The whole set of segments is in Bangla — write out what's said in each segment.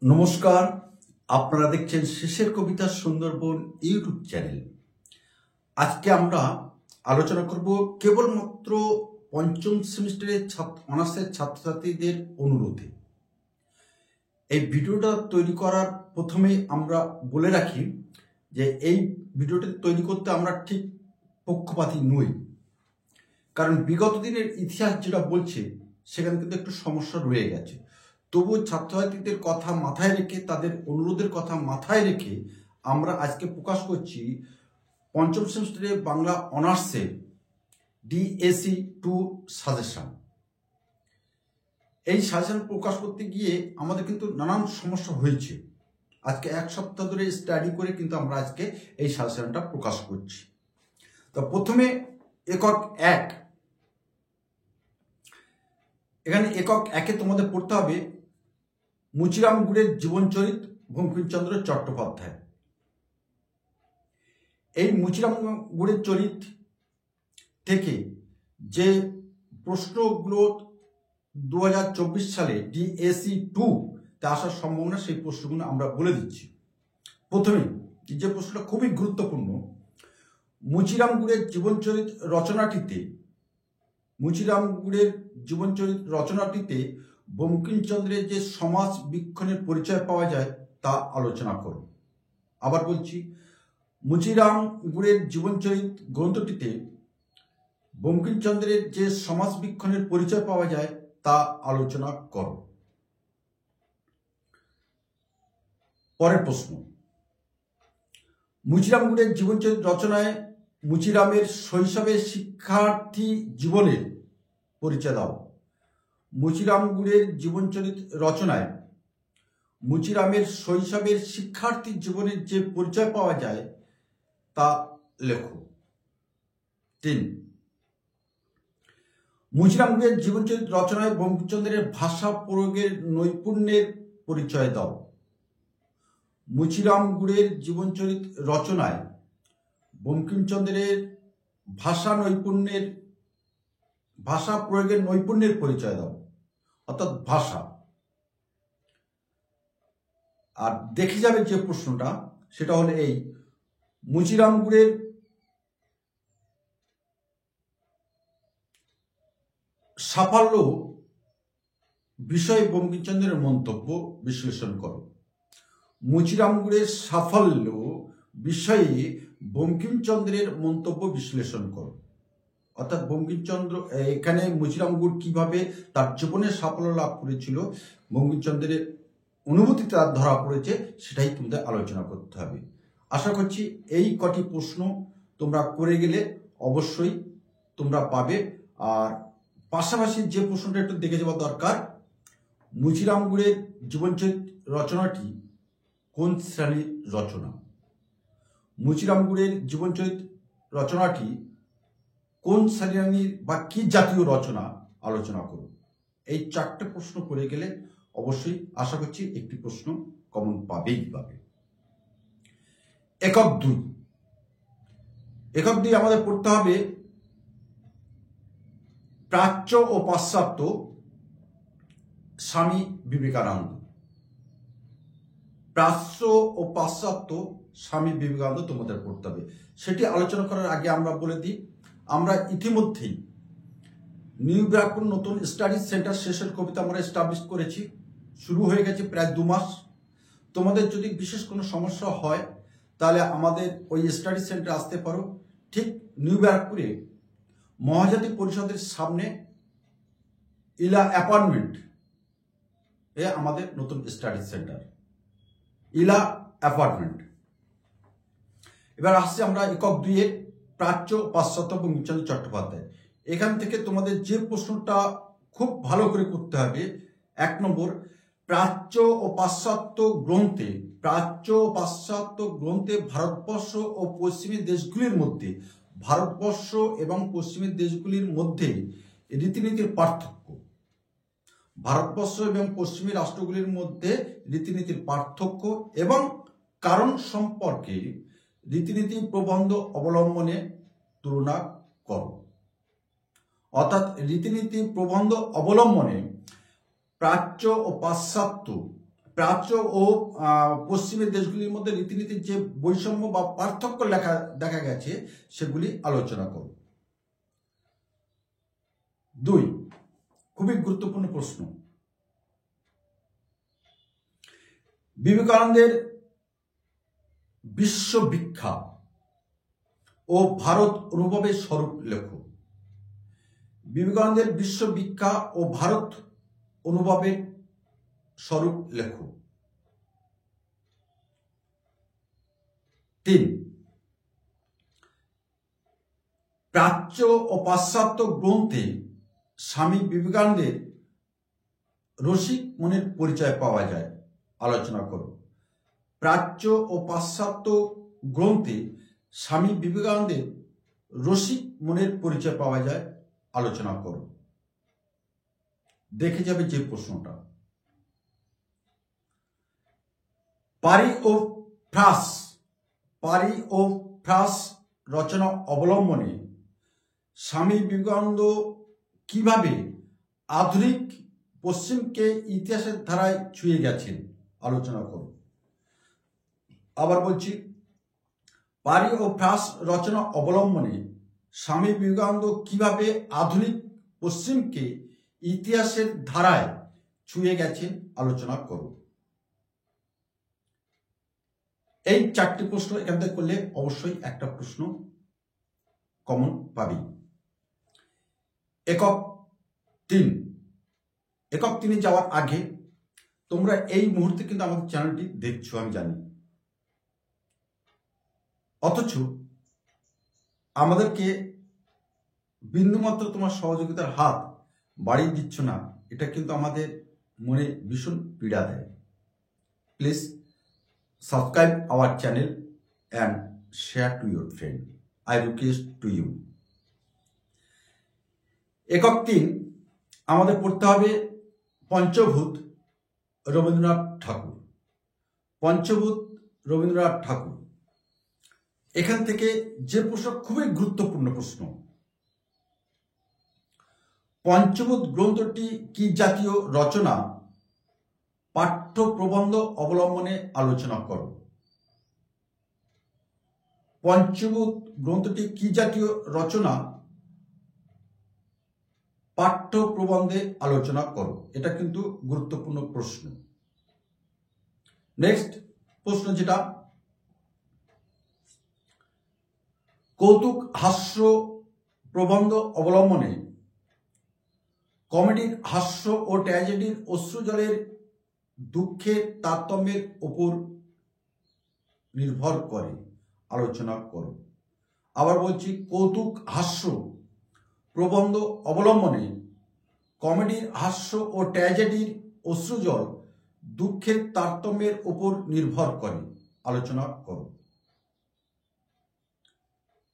নমস্কার, আপনারা দেখছেন শেষের কবিতা সুন্দরবন ইউটিউব চ্যানেল। আজকে আমরা আলোচনা করব কেবলমাত্র পঞ্চম সেমিস্টারের অনার্সের ছাত্রছাত্রীদের অনুরোধে। এই ভিডিওটা তৈরি করার প্রথমে আমরা বলে রাখি যে এই ভিডিওটা তৈরি করতে আমরা ঠিক পক্ষপাতী নই, কারণ বিগত দিনের ইতিহাস যেটা বলছে সেখানে কিন্তু একটু সমস্যা রয়ে গেছে। তবুও ছাত্রছাত্রীদের কথা মাথায় রেখে, তাদের অনুরোধের কথা মাথায় রেখে আমরা আজকে প্রকাশ করছি পঞ্চম সেমিস্টারে বাংলা অনার্সের DAC 2 সাজেশন। এই সাজেশন প্রকাশ করতে গিয়ে আমাদের কিন্তু নানান সমস্যা হয়েছে। আজকে এক সপ্তাহ ধরে স্টাডি করে কিন্তু আমরা আজকে এই সাজেশনটা প্রকাশ করছি। তো প্রথমে একক 1, এখানে একক 1-এ তোমাদের পড়তে হবে মুচিরাম গুড়ের জীবনচরিত বঙ্কিমচন্দ্র চট্টোপাধ্যায়। এই মুচিরাম গুড়ের চরিত থেকে যে প্রশ্নগুলো 2024 সালে DAC 2-তে আসার সম্ভাবনা, সেই প্রশ্নগুলো আমরা বলে দিচ্ছি। প্রথমে যে প্রশ্নটা খুবই গুরুত্বপূর্ণ, মুচিরাম গুড়ের জীবনচরিত রচনাটিতে বঙ্কিমচন্দ্রের যে সমাজ বীক্ষণের পরিচয় পাওয়া যায় তা আলোচনা করো। আবার বলছি, মুচিরাম গুড়ের জীবনচরিত গ্রন্থটিতে বঙ্কিমচন্দ্রের যে সমাজ বীক্ষণের পরিচয় পাওয়া যায় তা আলোচনা করো। পরের প্রশ্ন, মুচিরাম গুড়ের জীবনচরিত রচনায় মুচিরামের শৈশবের শিক্ষার্থী জীবনের পরিচয় দাও। মুচিরাম গুড়ের জীবনচরিত রচনায় মুচিরামের শৈশবের শিক্ষার্থী জীবনের যে পরিচয় পাওয়া যায় তা লেখো। 3, মুচিরাম গুড়ের জীবনচরিত রচনায় বঙ্কিমচন্দ্রের ভাষা প্রয়োগের নৈপুণ্যের পরিচয় দাও। মুচিরাম গুড়ের জীবনচরিত রচনায় বঙ্কিমচন্দ্রের ভাষা প্রয়োগের নৈপুণ্যের পরিচয় দাও, অর্থাৎ ভাষা। আর দেখে যাবে যে প্রশ্নটা, সেটা হলো এই, মুচিরাম গুড়ের সাফল্য বিষয়ে বঙ্কিমচন্দ্রের মন্তব্য বিশ্লেষণ করো। মুচিরাম গুড়ের সাফল্য বিষয়ে বঙ্কিমচন্দ্রের মন্তব্য বিশ্লেষণ করো, অর্থাৎ বঙ্কিমচন্দ্র এখানে মুচিরাম গুড় কিভাবে তার জীবনের সাফল্য লাভ করেছিল, বঙ্কিমচন্দ্রের অনুভূতি তার ধরা পড়েছে, সেটাই তোমাদের আলোচনা করতে হবে। আশা করছি এই কটি প্রশ্ন তোমরা করে গেলে অবশ্যই তোমরা পাবে। আর পাশাপাশি যে প্রশ্নটা একটু দেখে যাওয়া দরকার, মুচিরাম গুড়ের জীবনচরিত রচনাটি কোন শ্রেণীর রচনা? মুচিরাম গুড়ের জীবনচরিত রচনাটি কোন শ্রেণীর বা কি জাতীয় রচনা আলোচনা করো। এই 4টে প্রশ্ন করে গেলে অবশ্যই আশা করছি একটি প্রশ্ন কমন পাবে। একক 2 আমাদের পড়তে হবে প্রাচ্য ও পাশ্চাত্য স্বামী বিবেকানন্দ। প্রাচ্য ও পাশ্চাত্য স্বামী বিবেকানন্দ তোমাদের পড়তে হবে। সেটি আলোচনা করার আগে আমরা বলে দিই, আমরা ইতিমধ্যেই নিউ ব্যারাকপুর নতুন স্টাডি সেন্টার শেষের কবিতা আমরা এস্টাবলিশ করেছি, শুরু হয়ে গেছে প্রায় 2 মাস। তোমাদের যদি বিশেষ কোনো সমস্যা হয় তাহলে আমাদের ওই স্টাডি সেন্টারে আসতে পারো। ঠিক নিউ ব্যারাকপুরে মহাজাতি পরিষদের সামনে ইলা অ্যাপার্টমেন্ট এ আমাদের নতুন স্টাডি সেন্টার, ইলা অ্যাপার্টমেন্ট। এবার আসছে আমরা একক 2-এর প্রাচ্য পাশ্চাত্য বঙ্কিমচন্দ্র চট্টোপাধ্যায়। এখান থেকে তোমাদের যে প্রশ্নটা খুব ভালো করে করতে হবে, 1 নম্বর, প্রাচ্য ও পাশ্চাত্য গ্রন্থে ভারতবর্ষ ও পশ্চিমী দেশগুলির মধ্যে, ভারতবর্ষ এবং পশ্চিমী দেশগুলির মধ্যে রীতিনীতির পার্থক্য, ভারতবর্ষ এবং পশ্চিমী রাষ্ট্রগুলির মধ্যে রীতিনীতির পার্থক্য এবং কারণ সম্পর্কে রীতিনীতি প্রবন্ধ অবলম্বনে তুলনা করো। অর্থাৎ রীতিনীতি প্রবন্ধ অবলম্বনে প্রাচ্য ও পাশ্চাত্য প্রাচ্য ও পশ্চিমের দেশগুলির মধ্যে রীতিনীতির যে বৈষম্য বা পার্থক্য দেখা গেছে সেগুলি আলোচনা করব। 2, খুবই গুরুত্বপূর্ণ প্রশ্ন, বিবেকানন্দের বিশ্ববিখ্যাত ও ভারত অনুভবের স্বরূপ লেখো। বিবেকানন্দের বিশ্ববিখ্যাত ও ভারত অনুভবের স্বরূপ লেখো। 3, প্রাচ্য ও পাশ্চাত্য গ্রন্থে স্বামী বিবেকানন্দের রসিক মনের পরিচয় পাওয়া যায়, আলোচনা করো। প্রাচ্য ও পাশ্চাত্য গ্রন্থে স্বামী বিবেকানন্দের রসিক মনের পরিচয় পাওয়া যায়, আলোচনা করো। দেখে যাবে যে প্রশ্নটা, পারি ও ফ্রাস রচনা অবলম্বনে স্বামী বিবেকানন্দ কিভাবে আধুনিক পশ্চিমকে ইতিহাসের ধারায় ছুঁয়ে গেছেন, আলোচনা করো। আবার বলছি, পারি ও ফ্রাস রচনা অবলম্বনে স্বামী বিবেকানন্দ কিভাবে আধুনিক পশ্চিমকে ইতিহাসের ধারায় ছুঁয়ে গেছেন, আলোচনা করো। এই 4টি প্রশ্ন এখান থেকে করলে অবশ্যই একটা প্রশ্ন কমন পাবি। একক 3 যাওয়ার আগে তোমরা এই মুহূর্তে কিন্তু আমাদের চ্যানেলটি দেখছো আমি জানি, অথচ আমাদেরকে বিন্দুমাত্র তোমার সহযোগিতার হাত বাড়িয়ে দিচ্ছ না, এটা কিন্তু আমাদের মনে ভীষণ পীড়া দেয়। Please subscribe our channel and share to your friend, I request to you. একক 3 আমাদের পড়তে হবে পঞ্চভূত রবীন্দ্রনাথ ঠাকুর। পঞ্চভূত রবীন্দ্রনাথ ঠাকুর, এখান থেকে যে প্রশ্ন খুবই গুরুত্বপূর্ণ প্রশ্ন, পঞ্চভূত গ্রন্থটি কি জাতীয় রচনা, পাঠ্য প্রবন্ধ অবলম্বনে আলোচনা করো। পঞ্চভূত গ্রন্থটি কি জাতীয় রচনা, পাঠ্য প্রবন্ধে আলোচনা করো। এটা কিন্তু গুরুত্বপূর্ণ প্রশ্ন। নেক্সট প্রশ্ন যেটা, কৌতুক হাস্য প্রবন্ধ অবলম্বনে কমেডির হাস্য ও ট্র্যাজেডির অশ্রুজলের দুঃখের তারতম্যের উপর নির্ভর করে, আলোচনা করো। আবার বলছি, কৌতুক হাস্য প্রবন্ধ অবলম্বনে কমেডির হাস্য ও ট্র্যাজেডির অশ্রুজল দুঃখের তারতম্যের উপর নির্ভর করে, আলোচনা করো।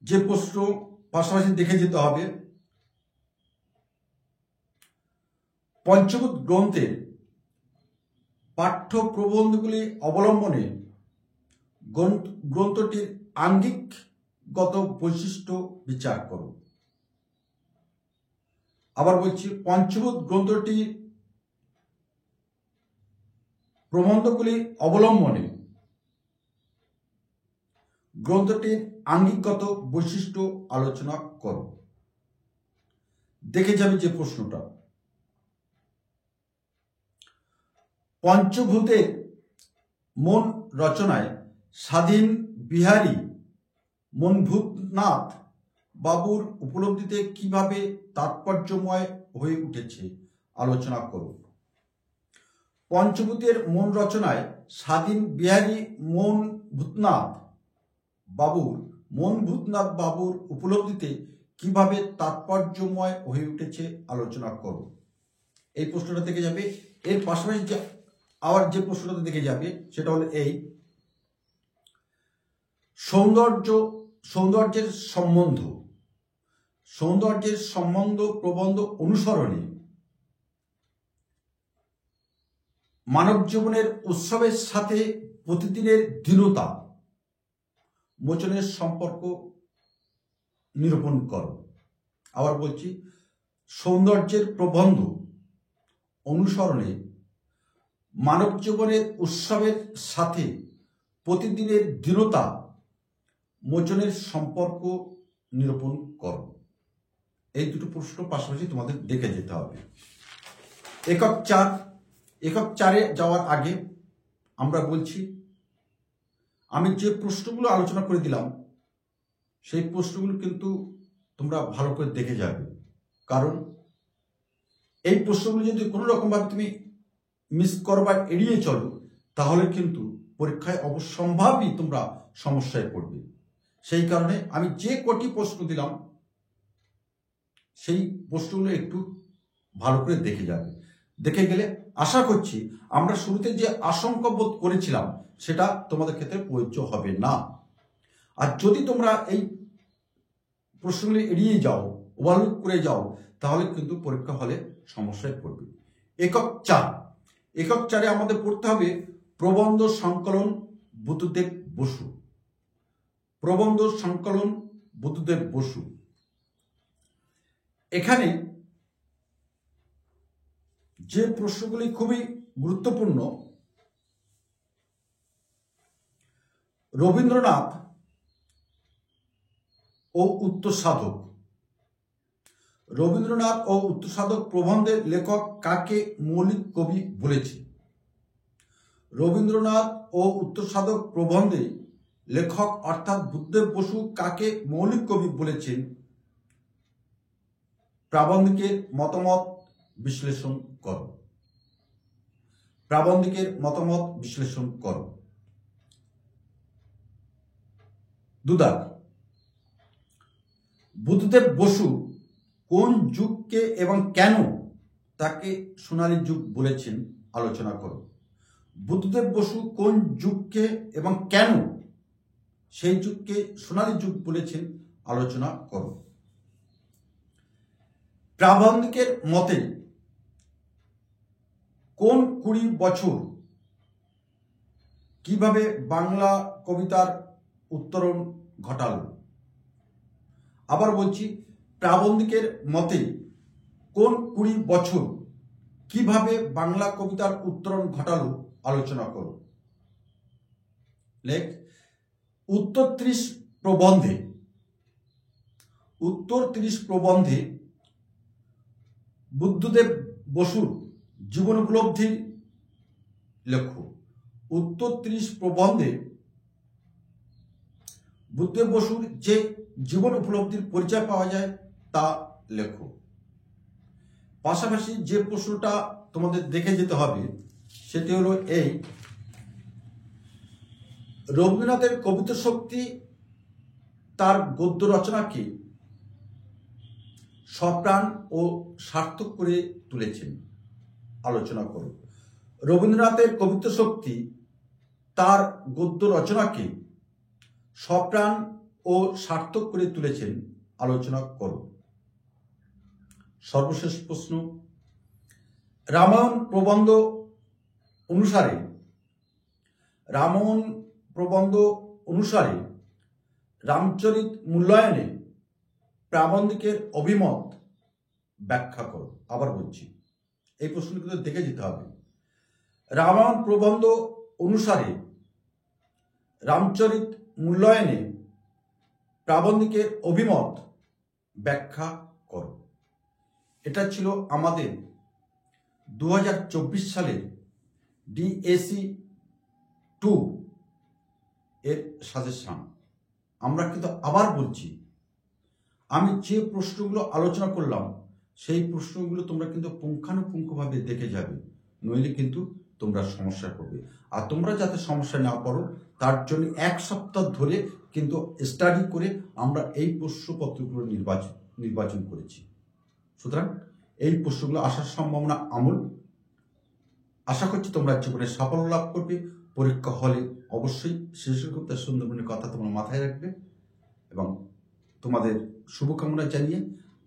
যে প্রশ্ন পাশাপাশি দেখে যেতে হবে, পঞ্চভূত গ্রন্থের পাঠ্য প্রবন্ধগুলি অবলম্বনে গ্রন্থটির আঙ্গিকগত বৈশিষ্ট্য বিচার করো। আবার বলছি, পঞ্চভূত গ্রন্থটির প্রবন্ধগুলি অবলম্বনে গ্রন্থটির আঙ্গিকগত বৈশিষ্ট্য আলোচনা করো। দেখে যাবে যে প্রশ্নটা, পঞ্চভূতের মন রচনায় স্বাধীন বিহারী মনভূতনাথ বাবুর উপলব্ধিতে কিভাবে তাৎপর্যময় হয়ে উঠেছে, আলোচনা করো। পঞ্চভূতের মন রচনায় স্বাধীন বিহারী মনভূতনাথ বাবুর উপলব্ধিতে কিভাবে তাৎপর্যময় হয়ে উঠেছে, আলোচনা করো। এই প্রশ্নটা থেকে যাবে। এর পাশাপাশি আবার যে প্রশ্নটা দেখে যাবে সেটা হলো এই, সৌন্দর্যের সম্বন্ধ প্রবন্ধ অনুসরণে মানব জীবনের উৎসবের সাথে প্রতিদিনের দীনতা মোচনের সম্পর্ক নিরূপণ করো। আবার বলছি, সৌন্দর্যের প্রবন্ধ অনুসরণে মানব জীবনের উৎসবের সাথে প্রতিদিনের দৃঢ়তা মোচনের সম্পর্ক নিরূপণ করো। এই দুটো প্রশ্ন পাশাপাশি তোমাদের দেখে যেতে হবে। একক 4-এ যাওয়ার আগে আমরা বলছি, আমি যে প্রশ্নগুলো আলোচনা করে দিলাম সেই প্রশ্নগুলো কিন্তু তোমরা ভালো করে দেখে যাবে, কারণ এই প্রশ্নগুলো যদি কোনো রকমভাবে তুমি মিস করো বা এড়িয়ে চলো তাহলে কিন্তু পরীক্ষায় অবশ্যম্ভাবী তোমরা সমস্যায় পড়বে। সেই কারণে আমি যে কটি প্রশ্ন দিলাম সেই প্রশ্নগুলো একটু ভালো করে দেখে যাবে। দেখে গেলে আশা করছি আমরা শুরুতে যে আশঙ্কা বোধ করেছিলাম সেটা তোমাদের ক্ষেত্রে প্রযোজ্য হবে না। আর যদি তোমরা এই প্রশ্নগুলি এড়িয়ে যাও, ওভারলুক করে যাও, তাহলে কিন্তু পরীক্ষা হলে সমস্যায় পড়বে। একক 4-এ আমাদের পড়তে হবে প্রবন্ধ সংকলন বুদ্ধদেব বসু। প্রবন্ধ সংকলন বুদ্ধদেব বসু। এখানে যে প্রশ্নগুলি খুবই গুরুত্বপূর্ণ, রবীন্দ্রনাথ ও উত্তর সাধক। রবীন্দ্রনাথ ও উত্তর সাধক প্রবন্ধের লেখক কাকে মৌলিক কবি বলেছে? রবীন্দ্রনাথ ও উত্তর সাধক প্রবন্ধে লেখক অর্থাৎ বুদ্ধদেব বসু কাকে মৌলিক কবি বলেছেন? প্রাবন্ধিকের মতামত বিশ্লেষণ করো। প্রাবন্ধিকের মতামত বিশ্লেষণ করো। 2 দাগ। বুদ্ধদেব বসু কোন যুগকে এবং কেন তাকে সোনালী যুগ বলেছেন আলোচনা করো। বুদ্ধদেব বসু কোন যুগকে এবং কেন সেই যুগকে সোনালী যুগ বলেছেন আলোচনা করো। প্রাবন্ধিকের মতে কোন 20 বছর কিভাবে বাংলা কবিতার উত্তরণ ঘটালো? আবার বলছি, প্রাবন্ধিকের মতে কোন 20 বছর কিভাবে বাংলা কবিতার উত্তরণ ঘটালো আলোচনা করো। লেখ উত্তর 30 প্রবন্ধে বুদ্ধদেব বসুর জীবন উপলব্ধি লেখো। উত্তর 30 প্রবন্ধে বুদ্ধদেব বসুর যে জীবন উপলব্ধির পরিচয় পাওয়া যায় তা লেখো। পাশাপাশি যে প্রশ্নটা তোমাদের দেখে যেতে হবে সেটি হলো এই, রবীন্দ্রনাথের কবিতা শক্তি তার গদ্য রচনাকে সপ্রাণ ও সার্থক করে তুলেছেন আলোচনা করো। রবীন্দ্রনাথের কবিতা শক্তি তার গদ্য রচনাকে সপ্রাণ ও সার্থক করে তুলেছেন আলোচনা করো। সর্বশেষ প্রশ্ন, রামায়ণ প্রবন্ধ অনুসারে রামচরিত মূল্যায়নে প্রাবন্ধিকের অভিমত ব্যাখ্যা করো। আবার বলছি, এই প্রশ্নগুলো দেখে যেতে হবে। রামায়ণ প্রবন্ধ অনুসারে রামচরিত মূল্যায়নে প্রাবন্ধিকের অভিমত ব্যাখ্যা করো। এটা ছিল আমাদের 2024 সালের DAC 2 এর সাজেশন। আমরা কিন্তু আবার বলছি, আমি যে প্রশ্নগুলো আলোচনা করলাম সেই প্রশ্নগুলো তোমরা কিন্তু পুঙ্খানুপুঙ্খভাবে দেখে যাবে, নইলে কিন্তু তোমরা সমস্যায় পড়বে। আর তোমরা যাতে সমস্যায় না পড়ো তার জন্য 1 সপ্তাহ ধরে কিন্তু স্টাডি করে আমরা এই প্রশ্নপত্রগুলো নির্বাচন করেছি। সুতরাং এই প্রশ্নগুলো আসার সম্ভাবনা আমূল। আশা করছি তোমরা জীবনে সাফল্য লাভ করবে। পরীক্ষা হলে অবশ্যই শিশুগুপ্তা সুন্দরবনের কথা তোমরা মাথায় রাখবে এবং তোমাদের শুভকামনা জানিয়ে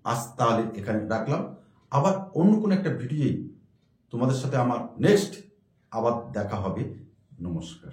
আজ তাহলে এখানে রাখলাম। আবার অন্য কোনো একটা ভিডিওই তোমাদের সাথে আমার নেক্সট আবার দেখা হবে। নমস্কার।